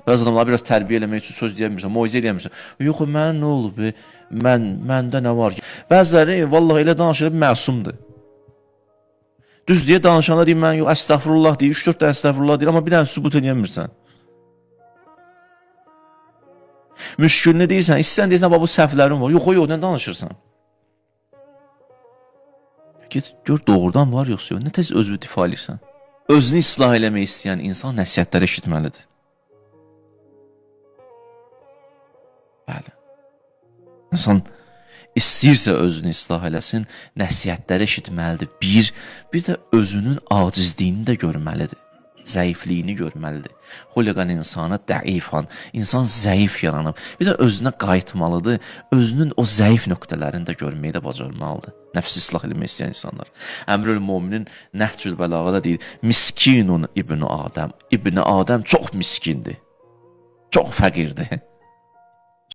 Bəzi adamlar biraz tərbiyə eləmək üçün söz deyəmirsən, moizə eləmirsən. Yox, mənə nə olub? Məndə nə var ki? Bəziləri vallahi elə danışır, məsumdur. Düz deyə danışanlar deyir, mən yox, əstəğfurullah deyir, 3-4 dənə əstəğfurullah deyir, amma bir dənə sübut eləmirsən. Müşkülünü deyirsən, istəyirsən deyirsən, bu səhvlərin var. Yox, nə danışırsan? Get, gör doğrudan var yoxsa yox, nə tez özünü difa edirsən? Özünü islah eləmək istəyən insan nəsihətləri eşitməlidir. Bəli. İnsan istəyirsə özünü islah eləsin, nəsihətləri eşitməlidir. Bir də özünün acizliyini də görməlidir. Zəifliyini görməlidir. Xuliqan insana dəifan, insan zəif yaranıb. Bir də özünə qayıtmalıdır, özünün o zəif nöqtələrini də görməyi də bacarmalıdır. Nəfsi islah eləmək istəyən insanlar. Əmrül-Mominin Nəhcül Bəlağada deyir, miskinun İbn Adəm. İbn Adəm çox miskindir, çox fəqirdir.